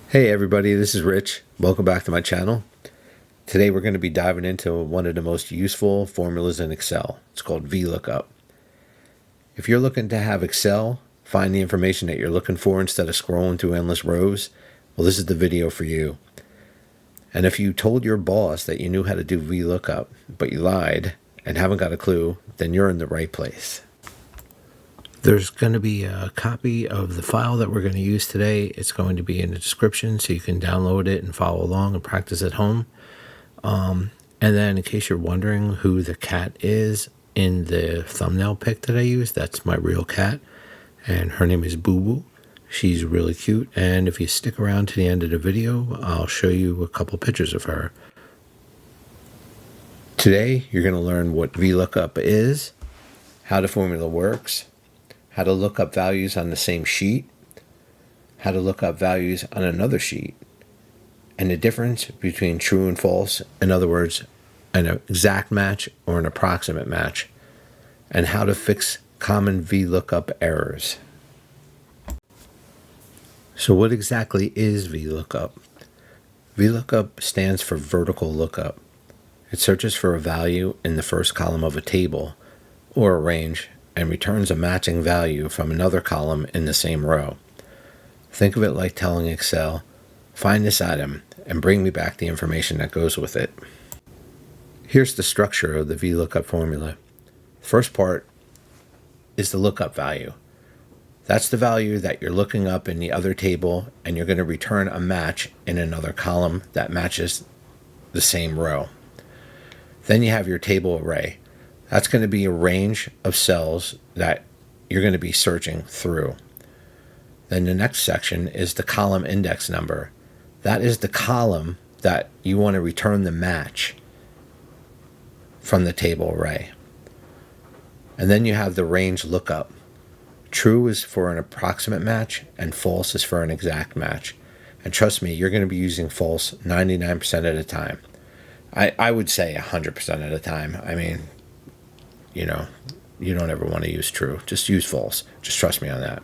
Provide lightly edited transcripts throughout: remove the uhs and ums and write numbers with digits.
Hey everybody, this is Rich. Welcome back to my channel. Today we're going to be diving into one of the most useful formulas in Excel. It's called VLOOKUP. If you're looking to have Excel find the information that you're looking for instead of scrolling through endless rows, well, this is the video for you. And if you told your boss that you knew how to do VLOOKUP, but you lied and haven't got a clue, then you're in the right place. There's going to be a copy of the file that we're going to use today. It's going to be in the description so you can download it and follow along and practice at home. And then in case you're wondering who the cat is in the thumbnail pic that I used, that's my real cat. And her name is BooBoo. She's really cute. And if you stick around to the end of the video, I'll show you a couple pictures of her. Today, you're going to learn what VLOOKUP is, how the formula works, how to look up values on the same sheet, how to look up values on another sheet, and the difference between true and false, in other words, an exact match or an approximate match, and how to fix common VLOOKUP errors. So what exactly is VLOOKUP? VLOOKUP stands for vertical lookup. It searches for a value in the first column of a table or a range and returns a matching value from another column in the same row. Think of it like telling Excel, find this item and bring me back the information that goes with it. Here's the structure of the VLOOKUP formula. First part is the lookup value. That's the value that you're looking up in the other table, and you're going to return a match in another column that matches the same row. Then you have your table array. That's going to be a range of cells that you're going to be searching through. Then the next section is the column index number. That is the column that you want to return the match from the table array. And then you have the range lookup. True is for an approximate match and false is for an exact match. And trust me, you're going to be using false 99% of the time. I would say 100% of the time. I mean, you know, you don't ever want to use true. Just use false. Just trust me on that.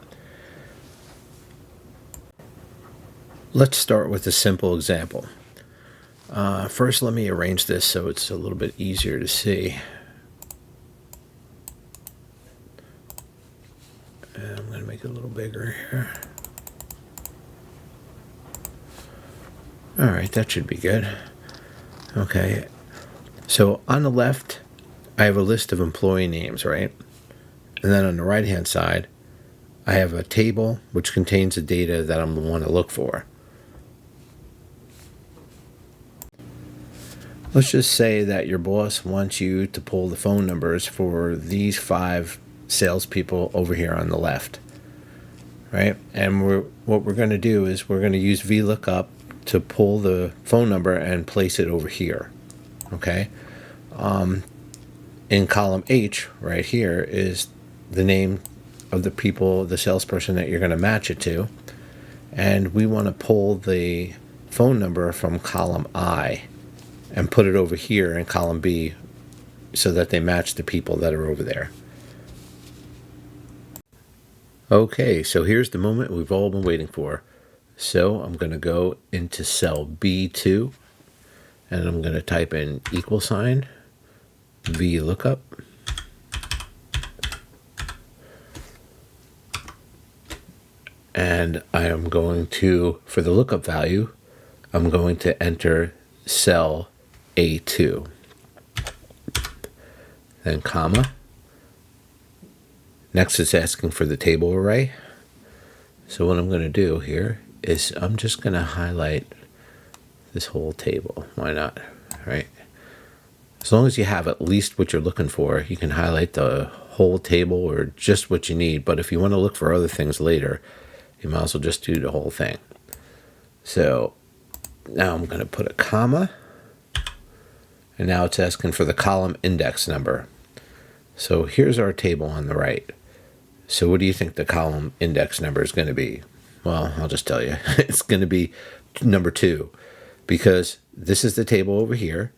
Let's start with a simple example. First, let me arrange this so it's a little bit easier to see. And I'm going to make it a little bigger here. All right, that should be good. Okay, so on the left, I have a list of employee names, right? And then on the right-hand side, I have a table which contains the data that I'm going to want to look for. Let's just say that your boss wants you to pull the phone numbers for these 5 salespeople over here on the left, right? And what we're going to do is we're going to use VLOOKUP to pull the phone number and place it over here, okay? In column H right here is the name of the people, the salesperson that you're going to match it to, and we want to pull the phone number from column I and put it over here in column B so that they match the people that are over there. Okay, so here's the moment we've all been waiting for. So I'm going to go into cell B2 and I'm going to type in =, VLOOKUP. And I am going to, for the lookup value, I'm going to enter cell A2. Then comma. Next it's asking for the table array. So what I'm going to do here is I'm just going to highlight this whole table. Why not? Right? As long as you have at least what you're looking for, you can highlight the whole table or just what you need. But if you want to look for other things later, you might as well just do the whole thing. So now I'm going to put a comma. And now it's asking for the column index number. So here's our table on the right. So what do you think the column index number is going to be? Well, I'll just tell you. It's going to be number 2, because this is the table over here,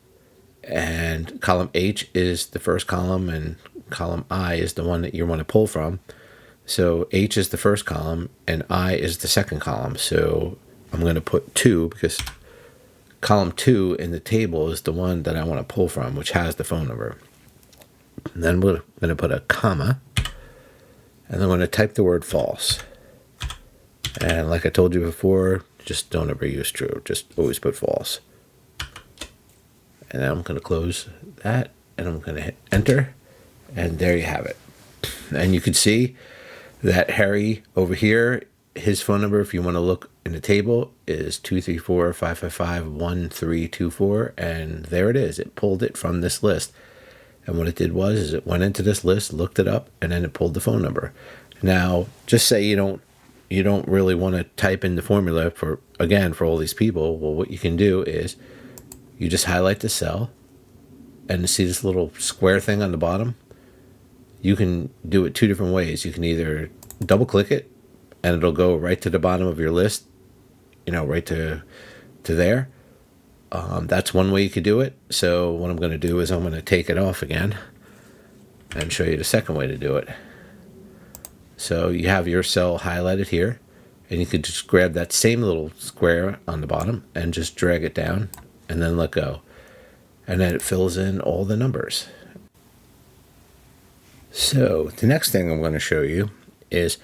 and column H is the first column, and column I is the one that you want to pull from. So H is the first column, and I is the second column. So I'm going to put 2 because column 2 in the table is the one that I want to pull from, which has the phone number. And then we're going to put a comma, and I'm going to type the word false. And like I told you before, just don't ever use true. Just always put false. And then I'm going to close that, and I'm going to hit enter, and there you have it. And you can see that Harry over here, his phone number, if you want to look in the table, is 234-555-1324, and there it is. It pulled it from this list. And what it did was is it went into this list, looked it up, and then it pulled the phone number. Now, just say you don't really want to type in the formula for all these people. Well, what you can do is you just highlight the cell, and see this little square thing on the bottom. You can do it 2 different ways. You can either double click it, and it'll go right to the bottom of your list, right to there. That's one way you could do it. So what I'm going to do is I'm going to take it off again and show you the second way to do it. So you have your cell highlighted here, and you could just grab that same little square on the bottom and just drag it down and then let go. And then it fills in all the numbers. So the next thing I'm going to show you is,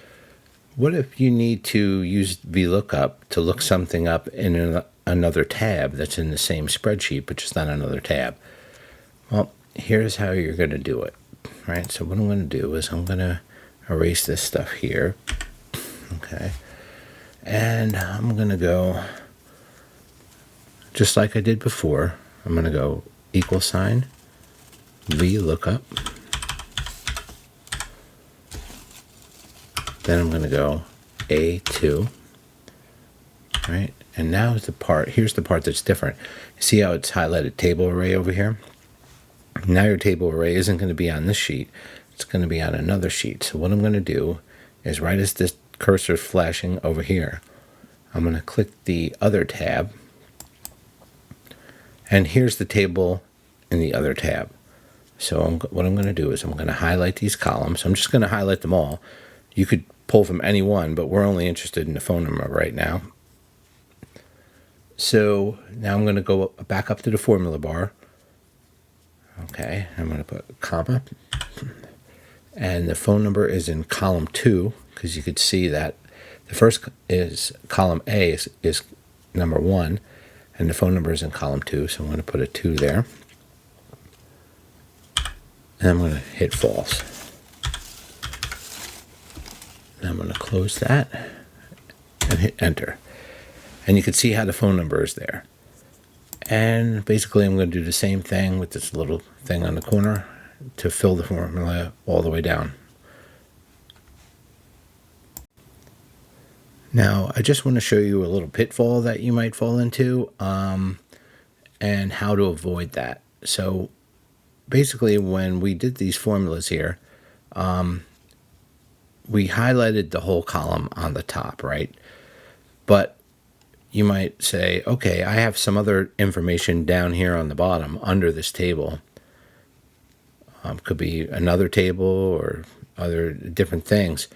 what if you need to use VLOOKUP to look something up in another tab that's in the same spreadsheet, but just on another tab? Well, here's how you're going to do it. Right? So what I'm going to do is I'm going to erase this stuff here. Okay. And I'm going to go, just like I did before, I'm going to go =, VLOOKUP. Then I'm going to go A2, right? And now is here's the part that's different. See how it's highlighted table array over here? Now your table array isn't going to be on this sheet. It's going to be on another sheet. So what I'm going to do is, right as this cursor is flashing over here, I'm going to click the other tab. And here's the table in the other tab. So what I'm going to do is I'm going to highlight these columns. I'm just going to highlight them all. You could pull from any one, but we're only interested in the phone number right now. So now I'm going to go back up to the formula bar. Okay, I'm going to put a comma. And the phone number is in column 2, because you could see that the first is column A is number 1, and the phone number is in column 2, so I'm going to put a 2 there. And I'm going to hit false. And I'm going to close that and hit enter. And you can see how the phone number is there. And basically I'm going to do the same thing with this little thing on the corner to fill the formula all the way down. Now, I just want to show you a little pitfall that you might fall into, and how to avoid that. So basically, when we did these formulas here, we highlighted the whole column on the top, right? But you might say, okay, I have some other information down here on the bottom under this table. Could be another table or other different things.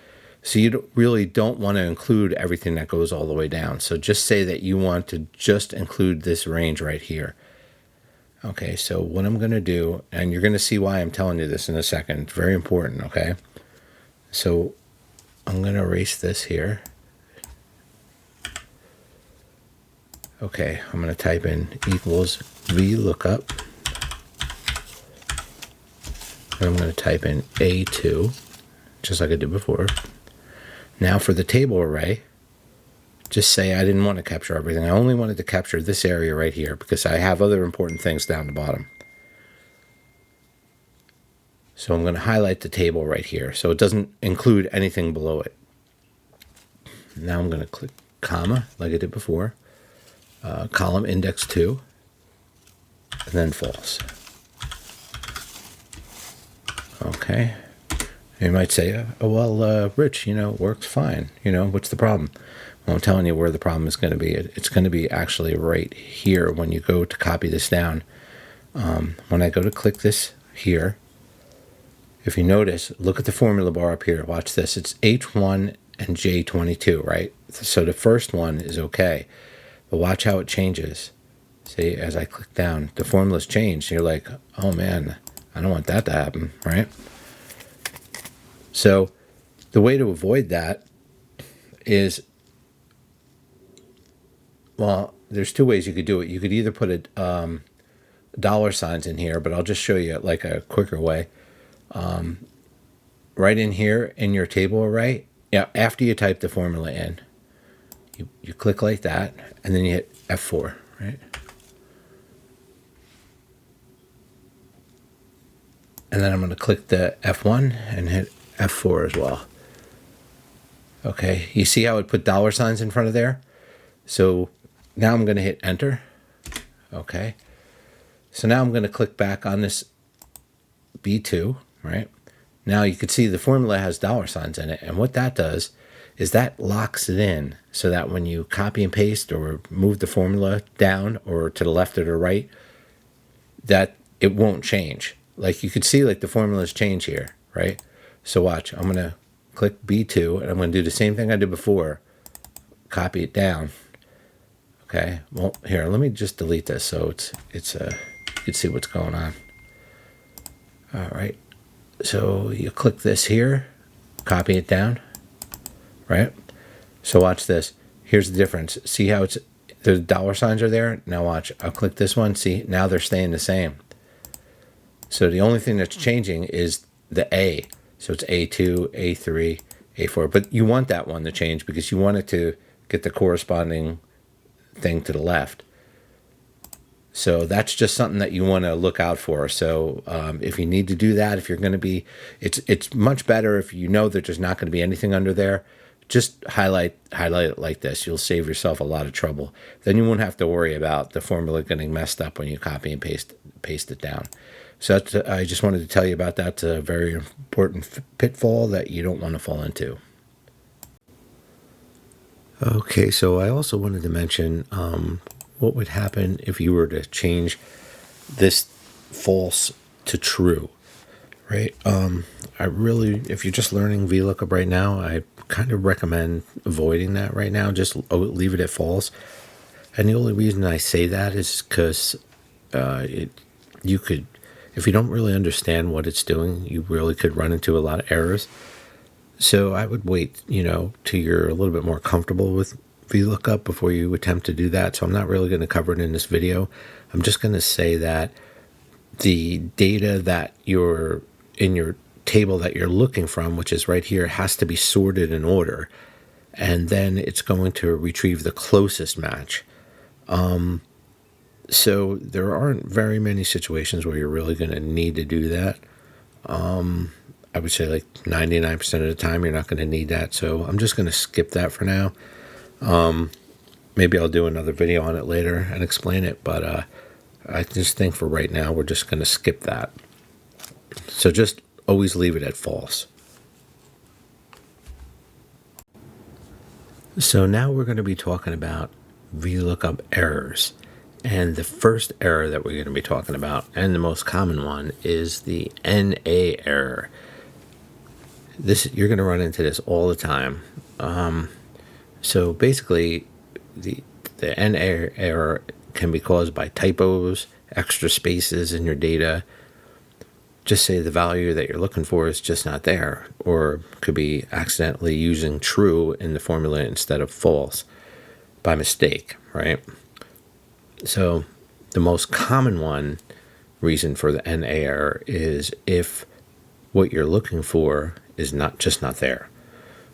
So you really don't want to include everything that goes all the way down. So just say that you want to just include this range right here. Okay, so what I'm going to do, and you're going to see why I'm telling you this in a second. It's very important, okay? So I'm going to erase this here. Okay, I'm going to type in =VLOOKUP. And I'm going to type in A2, just like I did before. Now for the table array, just say I didn't want to capture everything. I only wanted to capture this area right here because I have other important things down the bottom. So I'm going to highlight the table right here so it doesn't include anything below it. Now I'm going to click comma like I did before, column index 2, and then false. Okay. You might say, oh, well, Rich, it works fine. What's the problem? Well, I'm telling you where the problem is going to be. It's going to be actually right here when you go to copy this down. When I go to click this here, if you notice, look at the formula bar up here. Watch this. It's H1 and J22, right? So the first one is okay, but watch how it changes. See, as I click down, the formula's changed. You're like, oh man, I don't want that to happen, right? So the way to avoid that is, well, there's two ways you could do it. You could either put a dollar signs in here, but I'll just show you like a quicker way. Right in here in your table array, yeah, after you type the formula in, you click like that, and then you hit F4, right? And then I'm going to click the F1 and hit F4 as well. Okay, you see how it put dollar signs in front of there? So now I'm going to hit enter. Okay, so now I'm going to click back on this B2, right? Now you can see the formula has dollar signs in it, and what that does is that locks it in so that when you copy and paste or move the formula down or to the left or the right, that it won't change. Like you could see like the formulas change here, right? So watch, I'm going to click B2 and I'm going to do the same thing I did before, copy it down. Okay, well here, let me just delete this so you can see what's going on. All right, so you click this here, copy it down, right? So watch this. Here's the difference. See how the dollar signs are there? Now watch, I'll click this one. See, now they're staying the same. So the only thing that's changing is the A. So it's A2, A3, A4. But you want that one to change because you want it to get the corresponding thing to the left. So that's just something that you want to look out for. So if you need to do that, if you're going to be, it's much better if you know that there's not going to be anything under there. Just highlight it like this. You'll save yourself a lot of trouble. Then you won't have to worry about the formula getting messed up when you copy and paste it down. So I just wanted to tell you about that. It's a very important pitfall that you don't want to fall into. Okay, so I also wanted to mention what would happen if you were to change this false to true, right? If you're just learning VLOOKUP right now, I kind of recommend avoiding that right now. Just leave it at false. And the only reason I say that is because you could, if you don't really understand what it's doing, you really could run into a lot of errors. So I would wait, till you're a little bit more comfortable with VLOOKUP before you attempt to do that. So I'm not really going to cover it in this video. I'm just going to say that the data that you're in your table that you're looking from, which is right here, has to be sorted in order. And then it's going to retrieve the closest match. So there aren't very many situations where you're really going to need to do that. I would say like 99% of the time you're not going to need that. So I'm just going to skip that for now. Maybe I'll do another video on it later and explain it, but I just think for right now we're just going to skip that. So just always leave it at false. So now we're going to be talking about VLOOKUP errors. And the first error that we're going to be talking about, and the most common one, is the NA error. You're going to run into this all the time. So basically, the NA error can be caused by typos, extra spaces in your data. Just say the value that you're looking for is just not there, or could be accidentally using true in the formula instead of false by mistake, right? So the most common reason for the NA error is if what you're looking for is not there.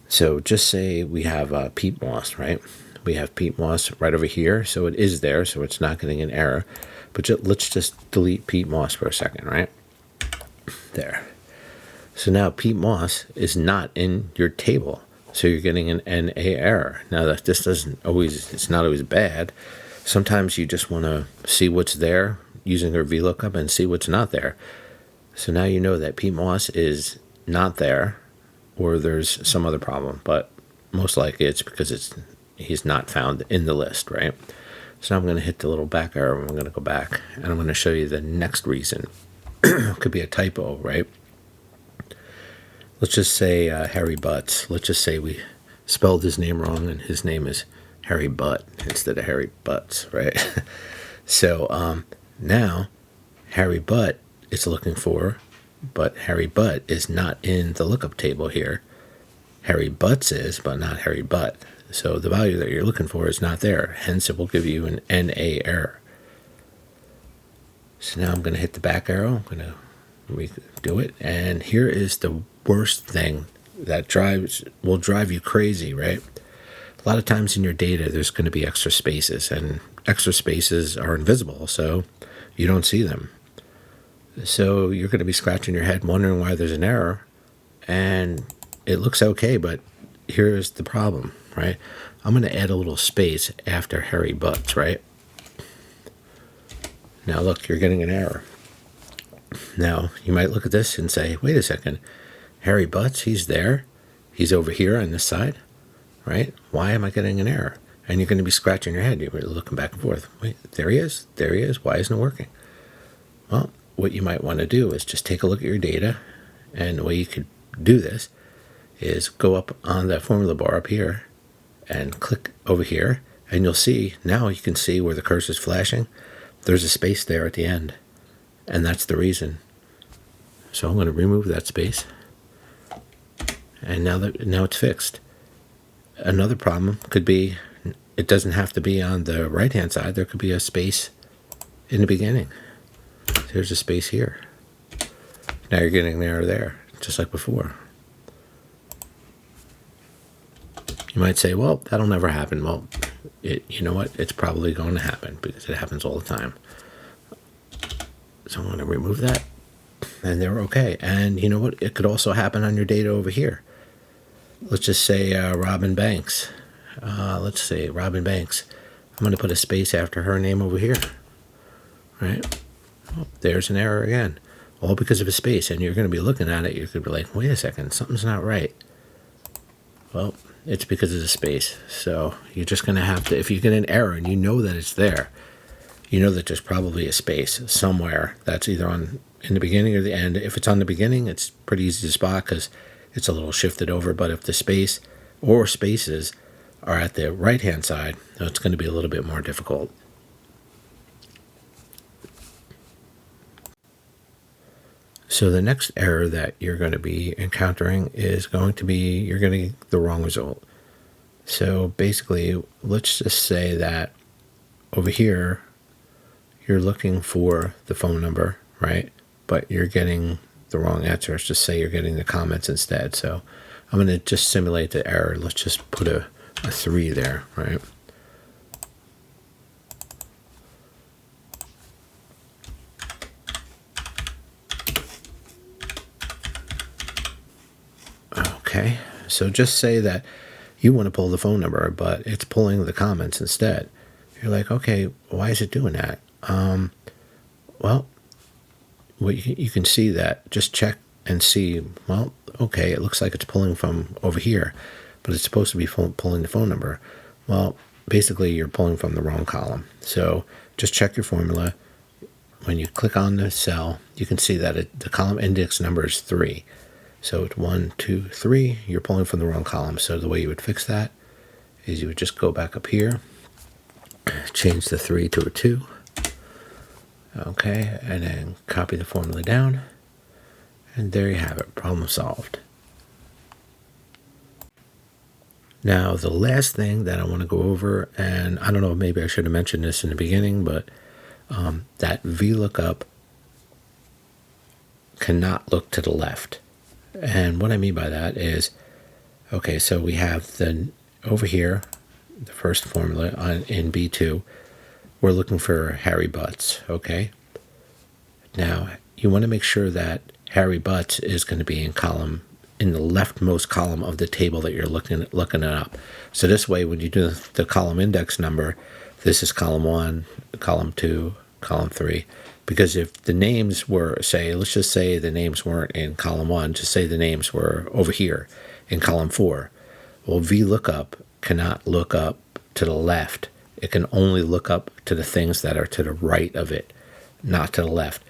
So just say we have peat moss, right? We have peat moss right over here, so it is there, so it's not getting an error. But let's just delete peat moss for a second, right? There. So now peat moss is not in your table, so you're getting an NA error. Now that this it's not always bad. Sometimes you just want to see what's there using your VLOOKUP and see what's not there. So now you know that peat moss is not there, or there's some other problem, but most likely it's because he's not found in the list, right? So now I'm going to hit the little back arrow and I'm going to go back and I'm going to show you the next reason. It could be a typo, right? Let's just say hairy butts. Let's just say we spelled his name wrong, and his name is Harry Butt instead of Harry Butts, right? So now Harry Butt is looking for, but Harry Butt is not in the lookup table here. Harry Butts is, but not Harry Butt. So the value that you're looking for is not there. Hence, it will give you an NA error. So now I'm going to hit the back arrow. I'm going to redo it. And here is the worst thing that will drive you crazy, right? A lot of times in your data, there's going to be extra spaces, and extra spaces are invisible, so you don't see them. So you're going to be scratching your head wondering why there's an error, and it looks okay, but here's the problem, right? I'm going to add a little space after Harry Butts, right? Now look, you're getting an error. Now you might look at this and say, wait a second, Harry Butts, he's there. He's over here on this side, right? Why am I getting an error? And you're going to be scratching your head. You're looking back and forth. Wait, there he is. There he is. Why isn't it working? Well, what you might want to do is just take a look at your data. And the way you could do this is go up on that formula bar up here and click over here. And you'll see, now you can see where the cursor is flashing. There's a space there at the end. And that's the reason. So I'm going to remove that space. And now it's fixed. Another problem could be, it doesn't have to be on the right hand side. There could be a space in the beginning. There's a space here. Now you're getting an error there, just like before. You might say, well, that'll never happen. Well, you know what? It's probably going to happen because it happens all the time. So I'm going to remove that. And they're okay. And you know what? It could also happen on your data over here. Let's just say Robin Banks. Let's say Robin Banks. I'm going to put a space after her name over here. Right? Oh, there's an error again. All because of a space. And you're going to be looking at it. You could be like, wait a second, something's not right. Well, it's because of the space. So you're just going to have to, if you get an error and you know that it's there, you know that there's probably a space somewhere that's either in the beginning or the end. If it's on the beginning, it's pretty easy to spot because it's a little shifted over. But if the space or spaces are at the right-hand side, it's going to be a little bit more difficult. So the next error that you're going to be encountering is going to be you're going to get the wrong result. So basically, let's just say that over here, you're looking for the phone number, right? But you're getting the wrong answer. Let's just say you're getting the comments instead. So I'm going to just simulate the error. Let's just put a 3 there, right? Okay, so just say that you want to pull the phone number, but it's pulling the comments instead. You're like, okay, why is it doing that? Well, you can see that. Just check and see, well, okay, it looks like it's pulling from over here, but it's supposed to be pulling the phone number. Well, basically, you're pulling from the wrong column. So just check your formula. When you click on the cell, you can see that the column index number is 3. So it's 1, 2, 3. You're pulling from the wrong column. So the way you would fix that is you would just go back up here, change the 3 to a 2. Okay, and then copy the formula down. And there you have it, problem solved. Now, the last thing that I want to go over, and I don't know, maybe I should have mentioned this in the beginning, but that VLOOKUP cannot look to the left. And what I mean by that is, okay, so we have over here, the first formula in B2, we're looking for Harry Butts, okay? Now, you want to make sure that Harry Butts is going to be in the leftmost column of the table that you're looking it up. So this way, when you do the column index number, this is column 1, column 2, column 3. Because if the names were, let's just say the names weren't in column 1, just say the names were over here in column 4. Well, VLOOKUP cannot look up to the left. It can only look up to the things that are to the right of it, not to the left.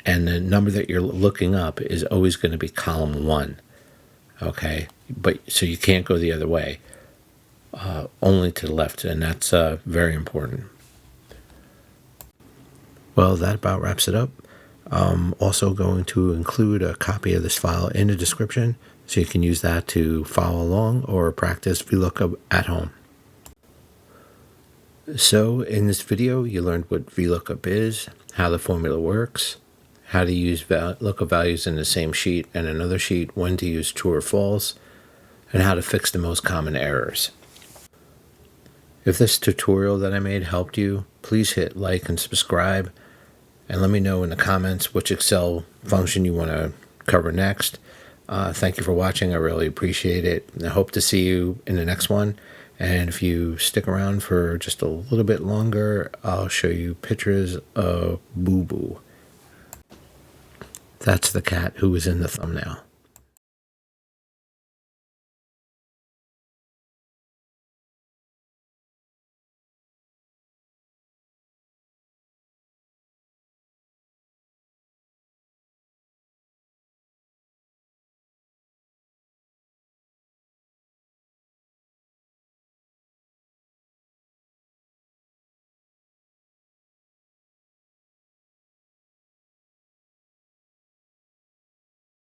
And the number that you're looking up is always going to be column 1. Okay, but so you can't go the other way. only to the left, and that's very important. Well, that about wraps it up. I'm also going to include a copy of this file in the description so you can use that to follow along or practice VLOOKUP at home. So in this video, you learned what VLOOKUP is, how the formula works, how to use lookup values in the same sheet and another sheet, when to use true or false, and how to fix the most common errors. If this tutorial that I made helped you, please hit like and subscribe, and let me know in the comments which Excel function you want to cover next. Thank you for watching. I really appreciate it. I hope to see you in the next one. And if you stick around for just a little bit longer, I'll show you pictures of BooBoo. That's the cat who was in the thumbnail.